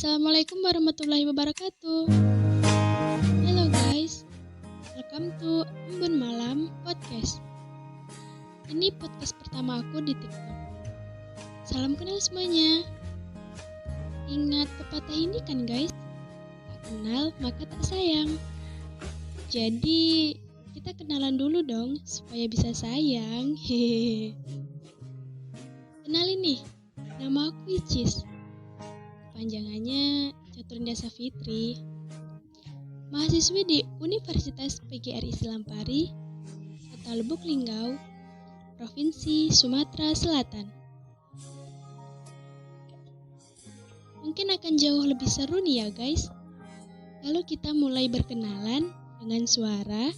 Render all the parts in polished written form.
Assalamualaikum warahmatullahi wabarakatuh. Halo guys, welcome to Embun Malam Podcast. Ini podcast pertama aku di TikTok. Salam kenal semuanya. Ingat pepatah ini kan guys? Tak kenal maka tak sayang. Jadi kita kenalan dulu dong supaya bisa sayang. Hehehe. Kenalin nih, nama aku Icis. Panjangannya Caturindasa Fitri, mahasiswi di Universitas PGRI Silampari, Kota Lubuk Linggau, Provinsi Sumatera Selatan. Mungkin akan jauh lebih seru nih ya guys, kalau kita mulai berkenalan dengan suara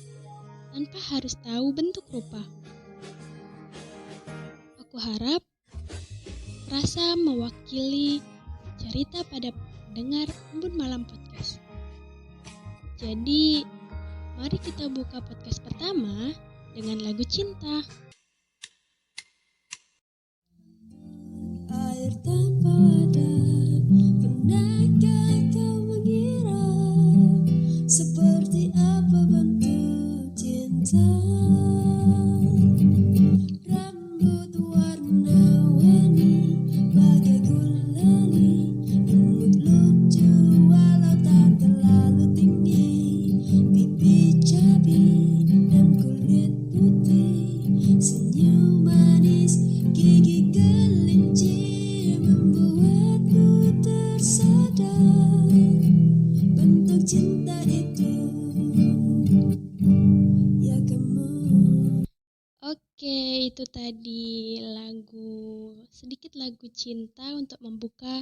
tanpa harus tahu bentuk rupa. Aku harap rasa mewakili cerita pada pendengar Embun Malam Podcast. Jadi, mari kita buka podcast pertama dengan lagu cinta. Air tanpa wadah, pernahkah kau mengira seperti apa bentuk cinta? Rambut warna-warni bagai gulali, imut lucu walau tak terlalu tinggi, pipi cabi dan kulit putih, senyum manis gigi kelinci membuatku tersadar bentuk cinta itu ya kamu. Oke, itu tadi sedikit lagu cinta untuk membuka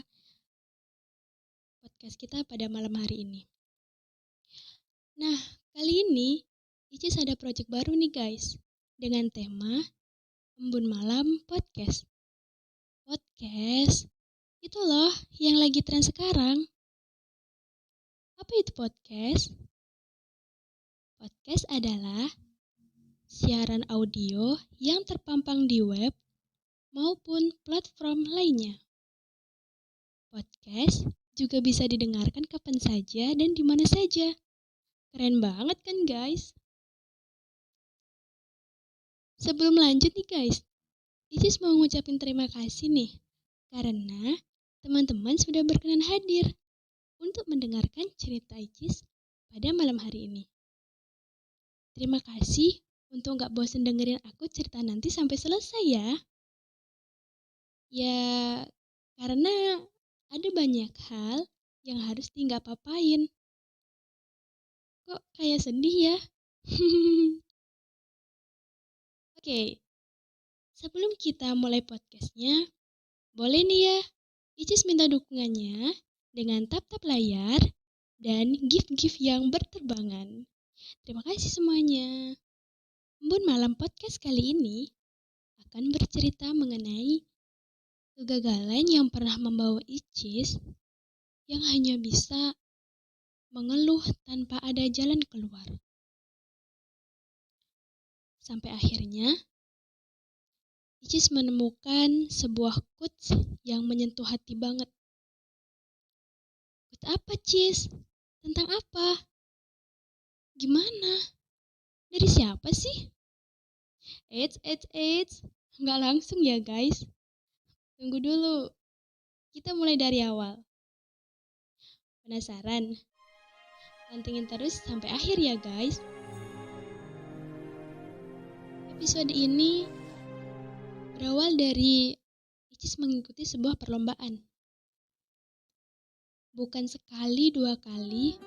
podcast kita pada malam hari ini. Nah, kali ini Icis ada project baru nih guys, dengan tema Embun Malam Podcast. Podcast? Itu loh yang lagi tren sekarang. Apa itu podcast? Podcast adalah siaran audio yang terpampang di web maupun platform lainnya. Podcast juga bisa didengarkan kapan saja dan di mana saja. Keren banget kan guys? Sebelum lanjut nih guys, Icis mau ngucapin terima kasih nih karena teman-teman sudah berkenan hadir untuk mendengarkan cerita Icis pada malam hari ini. Terima kasih untuk gak bosan dengerin aku cerita nanti sampai selesai ya. Ya, karena ada banyak hal yang harus nggak papain. Kok kayak sedih ya? Oke, sebelum kita mulai podcastnya, boleh nih ya, Icis minta dukungannya dengan tap-tap layar dan gift-gift yang berterbangan. Terima kasih semuanya. Embun Malam Podcast kali ini akan bercerita mengenai kegagalan yang pernah membawa Icis yang hanya bisa mengeluh tanpa ada jalan keluar. Sampai akhirnya, Icis menemukan sebuah quotes yang menyentuh hati banget. Quotes apa, Cis? Tentang apa? Gimana? Dari siapa sih? Eits. Nggak langsung ya, guys. Tunggu dulu. Kita mulai dari awal. Penasaran? Pantengin terus sampai akhir ya, guys. Episode ini berawal dari Icis mengikuti sebuah perlombaan. Bukan sekali, dua kali,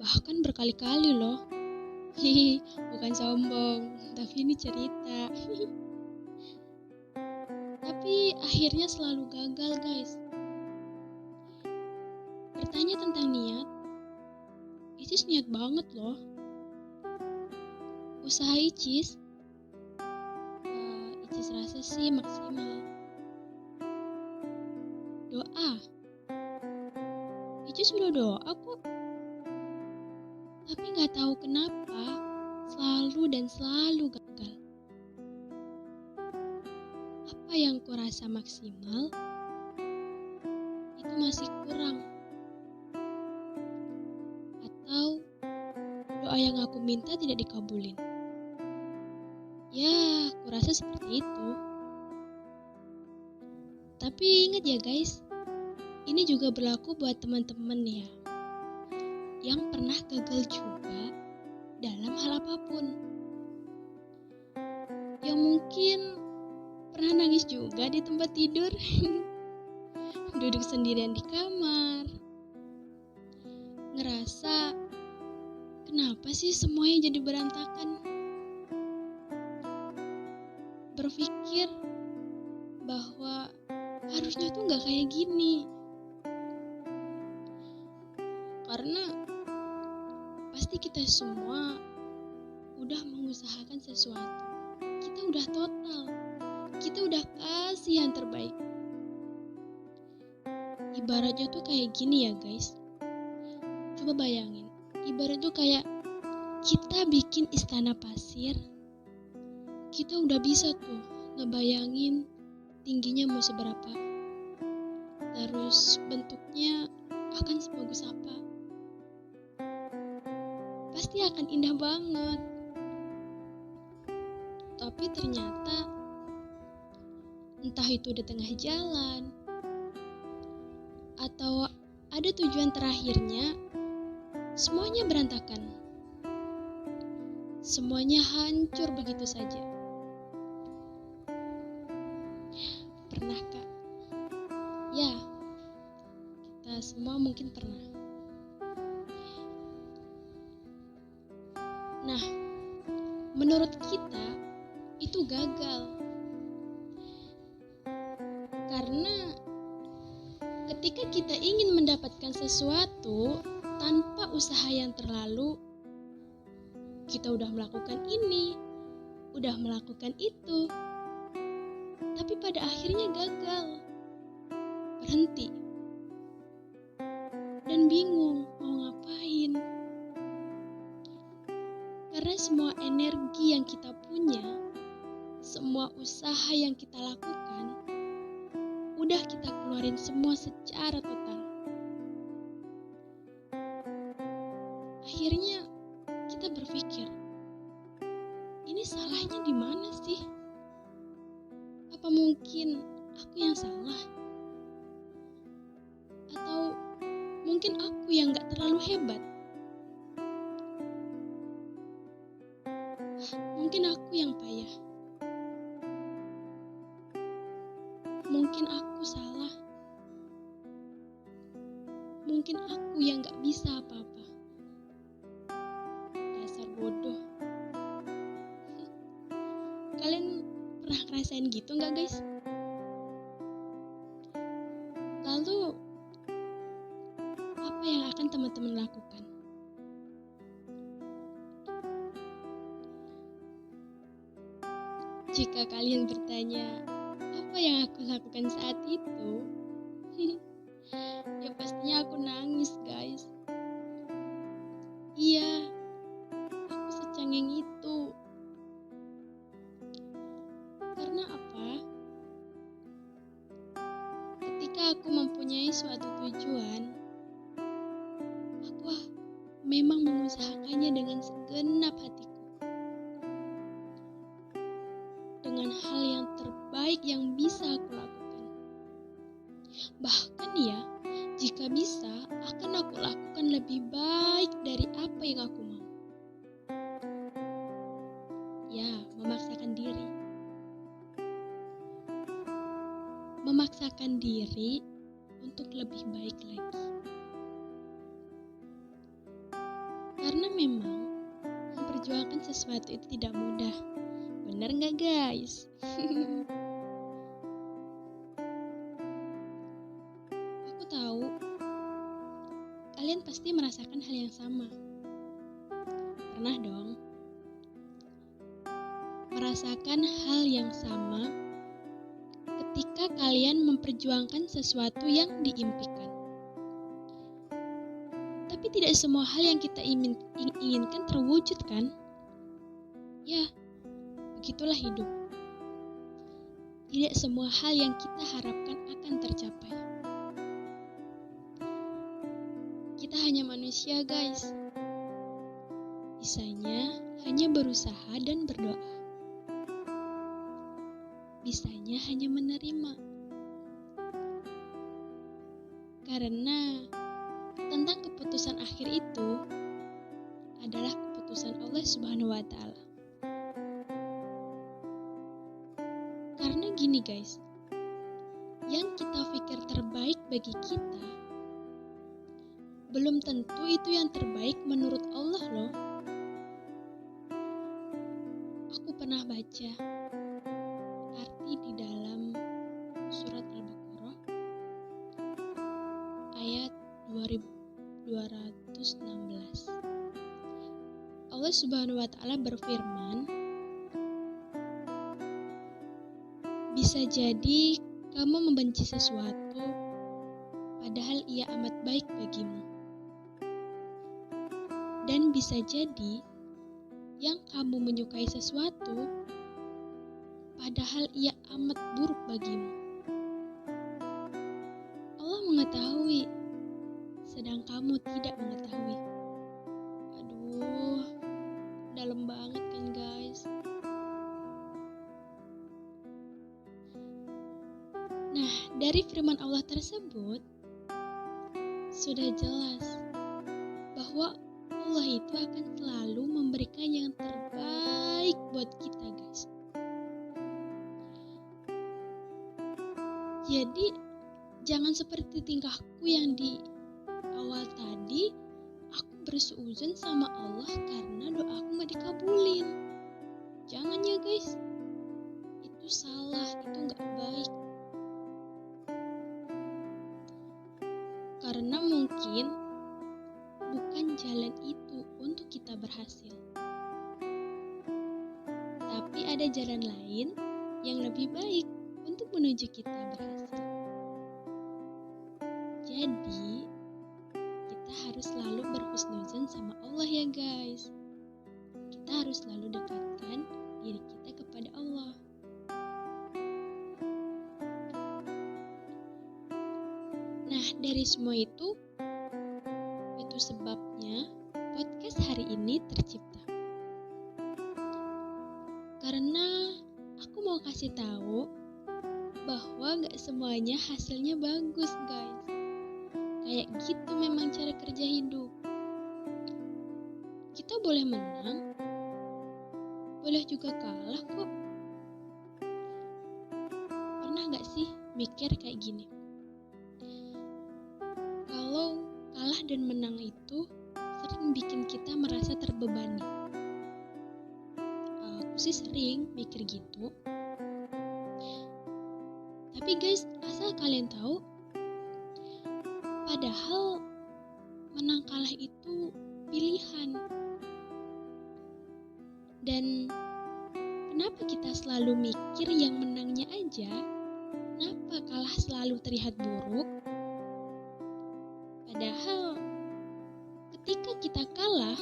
bahkan berkali-kali loh. Hihi, bukan sombong, tapi ini cerita. Tapi akhirnya selalu gagal, guys. Bertanya tentang niat, Icis niat banget loh. Usaha Icis rasa sih maksimal. Doa, Icis sudah doa kok. Tapi gak tahu kenapa selalu gagal. Apa yang kurasa maksimal itu masih kurang, atau doa yang aku minta tidak dikabulin. Ya, kurasa seperti itu. Tapi ingat ya guys, ini juga berlaku buat teman-teman ya, yang pernah gagal juga dalam hal apapun. Yang mungkin pernah nangis juga di tempat tidur, duduk sendirian di kamar, ngerasa kenapa sih semuanya jadi berantakan? Berpikir bahwa harusnya tuh gak kayak gini. Karena pasti kita semua udah mengusahakan sesuatu. Kita udah total. Kita udah kasih yang terbaik. Ibaratnya tuh kayak gini ya guys. Coba bayangin. Ibarat tuh kayak kita bikin istana pasir. Kita udah bisa tuh ngebayangin tingginya mau seberapa. Terus bentuknya akan sebagus apa. Pasti akan indah banget. Tapi ternyata entah itu di tengah jalan atau ada tujuan terakhirnya, semuanya berantakan. Semuanya hancur begitu saja. Pernah Kak? Ya, kita semua mungkin pernah. Nah, menurut kita itu gagal. Karena ketika kita ingin mendapatkan sesuatu tanpa usaha yang terlalu, kita udah melakukan ini, udah melakukan itu, tapi pada akhirnya gagal, berhenti, dan bingung mau ngapain. Karena semua energi yang kita punya, semua usaha yang kita lakukan, udah kita keluarin semua secara total. Akhirnya kita berpikir, ini salahnya di mana sih? Apa mungkin aku yang salah? Atau mungkin aku yang gak terlalu hebat? Mungkin aku yang payah. Mungkin aku salah. Mungkin aku yang gak bisa apa-apa. Dasar bodoh. Kalian pernah ngerasain gitu gak guys? Lalu apa yang akan teman-teman lakukan? Jika kalian bertanya, apa yang aku lakukan saat itu? Ya pastinya aku nangis guys. Iya, aku secengeng itu. Karena apa? Ketika aku mempunyai suatu tujuan, aku memang mengusahakannya dengan segenap hatiku. Dengan hal yang terbaik yang bisa aku lakukan. Bahkan ya, jika bisa, akan aku lakukan lebih baik dari apa yang aku mau. Ya, memaksakan diri. Memaksakan diri untuk lebih baik lagi. Karena memang memperjuangkan sesuatu itu tidak mudah. Bener nggak guys? Aku tahu kalian pasti merasakan hal yang sama. Pernah dong? Merasakan hal yang sama ketika kalian memperjuangkan sesuatu yang diimpikan. Tapi tidak semua hal yang kita inginkan terwujud kan? Ya, begitulah hidup. Tidak semua hal yang kita harapkan akan tercapai. kita hanya manusia, guys. Bisanya hanya berusaha dan berdoa. Bisanya hanya menerima. Karena tentang keputusan akhir itu adalah keputusan Allah Subhanahu wa Ta'ala. Karena gini, guys, yang kita pikir terbaik bagi kita belum tentu itu yang terbaik menurut Allah loh. Aku pernah baca arti di dalam surat Al-Baqarah ayat 2216. Allah Subhanahu wa Ta'ala berfirman, bisa jadi kamu membenci sesuatu padahal ia amat baik bagimu. Dan bisa jadi yang kamu menyukai sesuatu padahal ia amat buruk bagimu. Allah mengetahui, sedang kamu tidak mengetahui. Aduh, dalam banget kan, guys. Nah, dari firman Allah tersebut sudah jelas bahwa Allah itu akan selalu memberikan yang terbaik buat kita, guys. Jadi jangan seperti tingkahku yang di awal tadi, aku bersuuzon sama Allah karena doaku gak dikabulin. Jangan ya, guys. Itu salah, itu gak baik. Karena mungkin bukan jalan itu untuk kita berhasil. Tapi ada jalan lain yang lebih baik untuk menuju kita berhasil. Jadi, kita harus selalu berhusnuzon sama Allah ya, guys. Kita harus selalu dekatkan diri kita kepada Allah. Nah, dari semua itu sebabnya podcast hari ini tercipta. Karena aku mau kasih tahu bahwa gak semuanya hasilnya bagus, guys. Kayak gitu memang cara kerja hidup. Kita boleh menang, boleh juga kalah kok. Pernah gak sih mikir kayak gini? Kalau kalah dan menang itu sering bikin kita merasa terbebani. Aku sih sering mikir gitu. Tapi guys, asal kalian tahu, padahal menang kalah itu pilihan. Dan kenapa kita selalu mikir yang menangnya aja? Kenapa kalah selalu terlihat buruk? Padahal ketika kita kalah,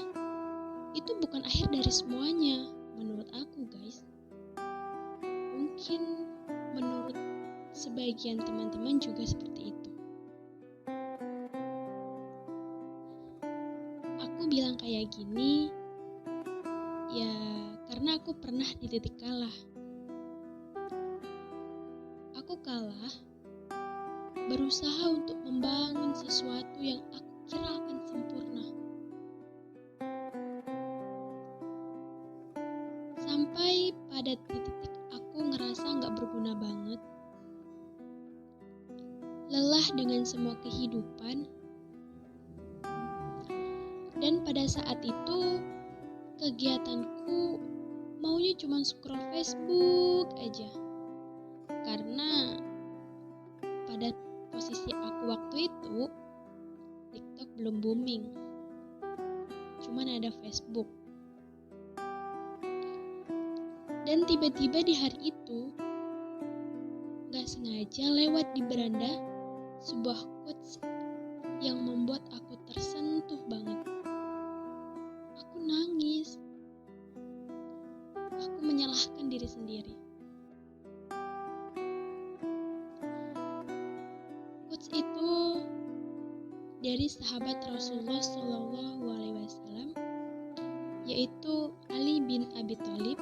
itu bukan akhir dari semuanya menurut aku, guys. Mungkin menurut sebagian teman-teman juga seperti itu. Aku bilang kayak gini ya karena aku pernah di titik kalah. Aku kalah berusaha untuk membangun sesuatu yang aku kira akan sempurna. Sampai pada titik aku ngerasa gak berguna banget. Lelah dengan semua kehidupan. Dan pada saat itu, kegiatanku maunya cuma scroll Facebook aja. Karena pada posisi aku waktu itu, TikTok belum booming. Cuman ada Facebook. Dan tiba-tiba di hari itu, gak sengaja lewat di beranda sebuah quotes yang membuat aku tersentuh banget. Aku nangis. Aku menyalahkan diri sendiri. Quotes itu dari sahabat Rasulullah SAW, yaitu Ali bin Abi Thalib,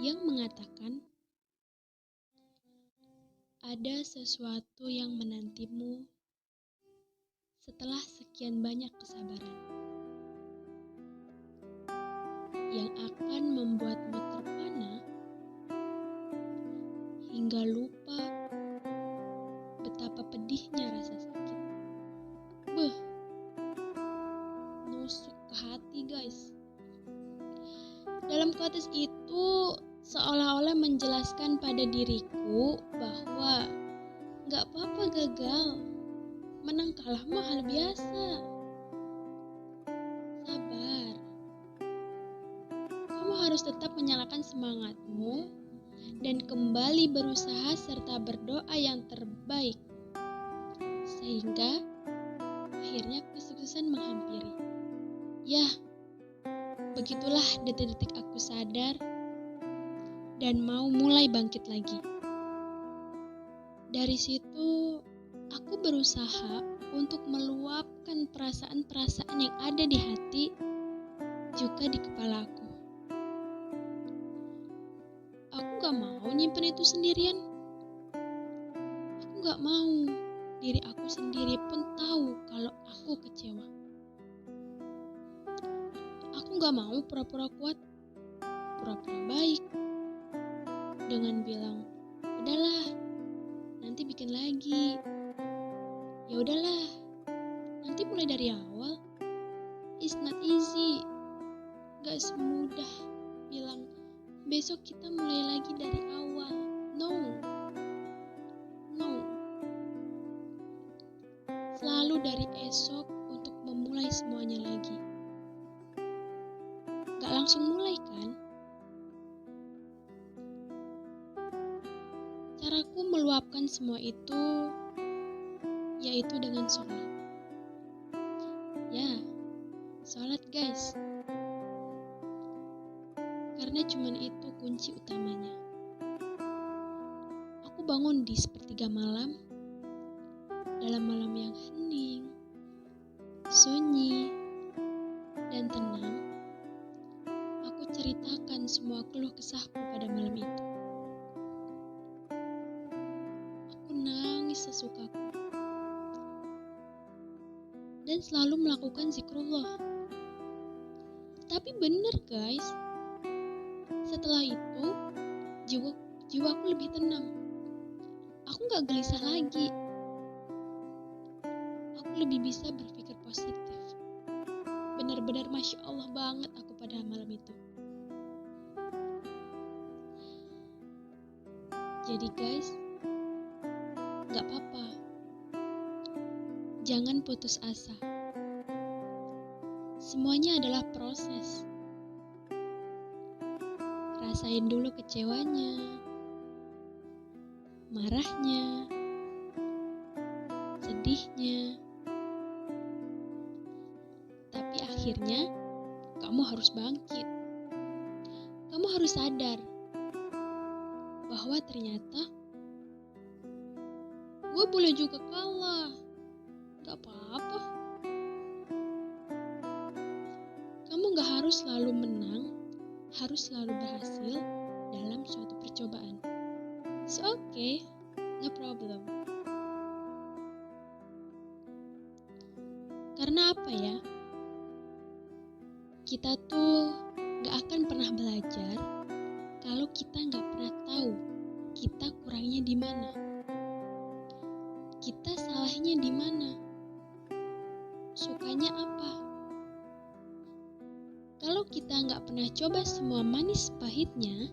yang mengatakan, ada sesuatu yang menantimu setelah sekian banyak kesabaran, yang akan membuatmu terpana hingga lupa betapa pedihnya rasa sakit. Nusuk ke hati, guys. Dalam konteks itu seolah-olah menjelaskan pada diriku bahwa gak apa-apa gagal, menang kalah mah hal biasa. Sabar. Kamu harus tetap menyalakan semangatmu dan kembali berusaha serta berdoa yang terbaik, sehingga akhirnya kesuksesan menghampiri. Ya, begitulah detik-detik aku sadar dan mau mulai bangkit lagi. Dari situ, aku berusaha untuk meluapkan perasaan-perasaan yang ada di hati juga di kepala aku. Aku gak mau nyimpen itu sendirian. Aku gak mau diri aku sendiri pun tahu kalau aku kecewa. Aku gak mau pura-pura kuat, pura-pura baik, dengan bilang, udahlah, nanti bikin lagi. Ya udahlah, nanti mulai dari awal. It's not easy. Gak semudah bilang, besok kita mulai lagi dari awal. No. Selalu dari esok untuk memulai semuanya lagi. Gak langsung mulai kan? Caraku meluapkan semua itu yaitu dengan sholat. Ya, sholat guys. Karena cuman itu kunci utamanya. Aku bangun di sepertiga malam, dalam malam yang hening, sunyi, dan tenang. Aku ceritakan semua keluh kesahku pada malam itu. Aku nangis sesukaku dan selalu melakukan zikrullah. Tapi bener guys, setelah itu jiwaku lebih tenang. Aku gak gelisah lagi. Aku lebih bisa berpikir positif. Benar-benar Masya Allah banget aku pada malam itu. Jadi guys, gak apa-apa. Jangan putus asa. Semuanya adalah proses. Rasain dulu kecewanya, marahnya, sedihnya. Tapi akhirnya kamu harus bangkit. Kamu harus sadar bahwa ternyata gue boleh juga kalah. Gak apa-apa. Kamu gak harus selalu menang, harus selalu berhasil dalam suatu percobaan. It's okay, no problem. Karena apa ya? Kita tuh gak akan pernah belajar kalau kita gak pernah tahu kita kurangnya di mana. Kita salahnya di mana? Sukanya apa? Kalau kita gak pernah coba semua manis pahitnya,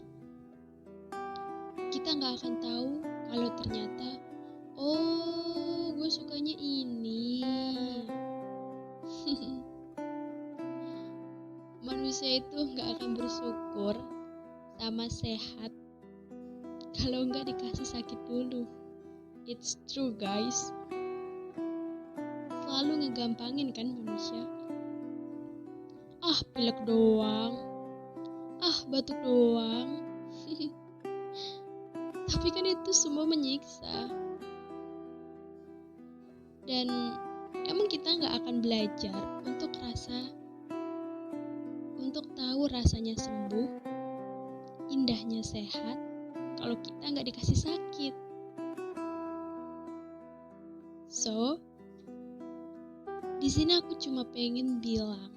kita gak akan tahu kalau ternyata, oh gue sukanya ini. Manusia itu gak akan bersyukur sama sehat kalau gak dikasih sakit dulu. It's true guys. Selalu ngegampangin kan manusia. Ah pilek doang, ah batuk doang. Tapi kan itu semua menyiksa. Dan emang kita nggak akan belajar untuk tahu rasanya sembuh, indahnya sehat, kalau kita nggak dikasih sakit. So, di sini aku cuma pengen bilang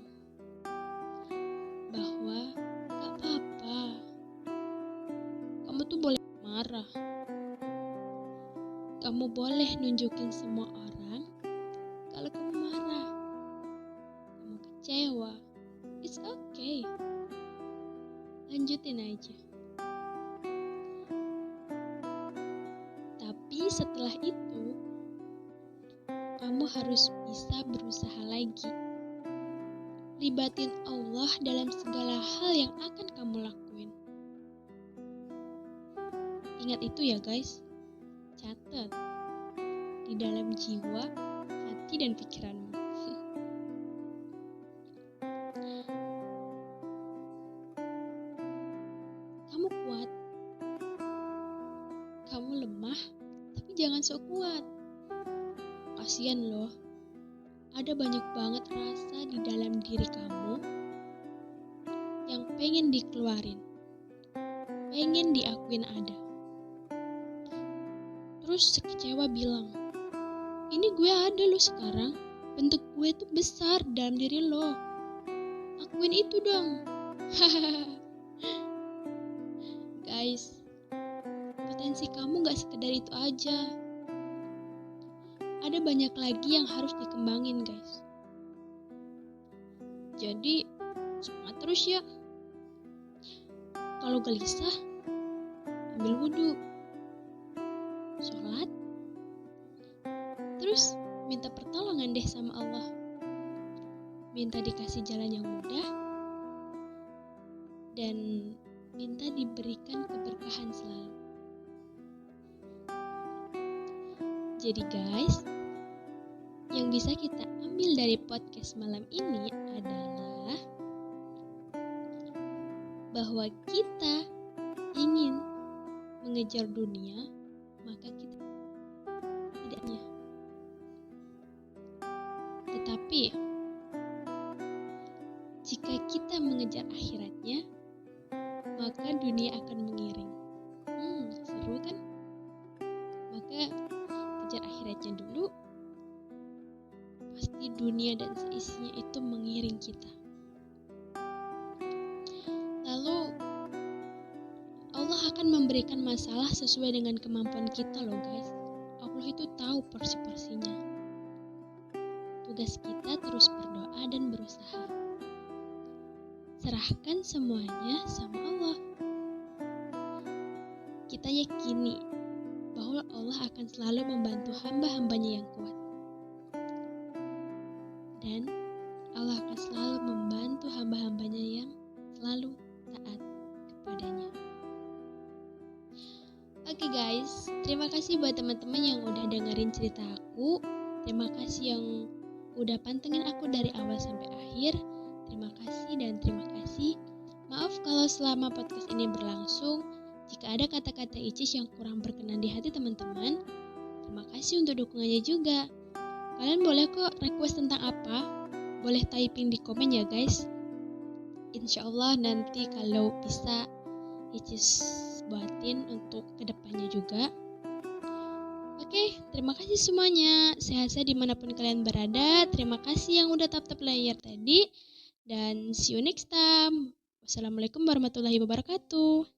bahwa gak apa-apa. Kamu tuh boleh marah. Kamu boleh nunjukin semua orang kalau kamu marah. Kamu kecewa. It's okay. Lanjutin aja. Tapi setelah itu, kamu harus bisa berusaha lagi. Libatin Allah dalam segala hal yang akan kamu lakuin. Ingat itu ya guys. Catat di dalam jiwa, hati, dan pikiranmu. Kamu kuat. Kamu lemah, tapi jangan sok kuat. Kasian loh. Ada banyak banget rasa di dalam diri kamu yang pengen dikeluarin, pengen diakuin ada. Terus sekecewa bilang, ini gue ada loh sekarang, bentuk gue tuh besar dalam diri lo. Akuin itu dong. Guys, potensi kamu gak sekedar itu aja. Ada banyak lagi yang harus dikembangin guys. Jadi, semangat terus ya. Kalau gelisah, ambil wudhu, sholat, terus minta pertolongan deh sama Allah. Minta dikasih jalan yang mudah, dan minta diberikan keberkahan selalu. Jadi guys, yang bisa kita ambil dari podcast malam ini adalah bahwa kita ingin mengejar dunia, maka kita tidaknya. Tetapi jika kita mengejar akhiratnya, maka dunia akan mengiring. Seru kan? Maka kejar akhiratnya dulu, pasti dunia dan seisinya itu mengiring kita. Lalu Allah akan memberikan masalah sesuai dengan kemampuan kita loh guys. Allah itu tahu porsi-porsinya. Tugas kita terus berdoa dan berusaha. Serahkan semuanya sama Allah. Kita yakini bahwa Allah akan selalu membantu hamba-hambanya yang kuat. Dan Allah akan selalu membantu hamba-hambanya yang selalu taat kepadanya. Oke guys, terima kasih buat teman-teman yang udah dengerin cerita aku. Terima kasih yang udah pantengin aku dari awal sampai akhir. Terima kasih dan terima kasih. Maaf kalau selama podcast ini berlangsung, jika ada kata-kata icis yang kurang berkenan di hati teman-teman. Terima kasih untuk dukungannya juga. Kalian boleh kok request tentang apa, boleh typing di komen ya guys. Insya Allah nanti kalau bisa icis buatin untuk kedepannya juga. Oke, terima kasih semuanya. Sehat-sehat dimanapun kalian berada. Terima kasih yang udah tap-tap layar tadi. Dan see you next time. Wassalamualaikum warahmatullahi wabarakatuh.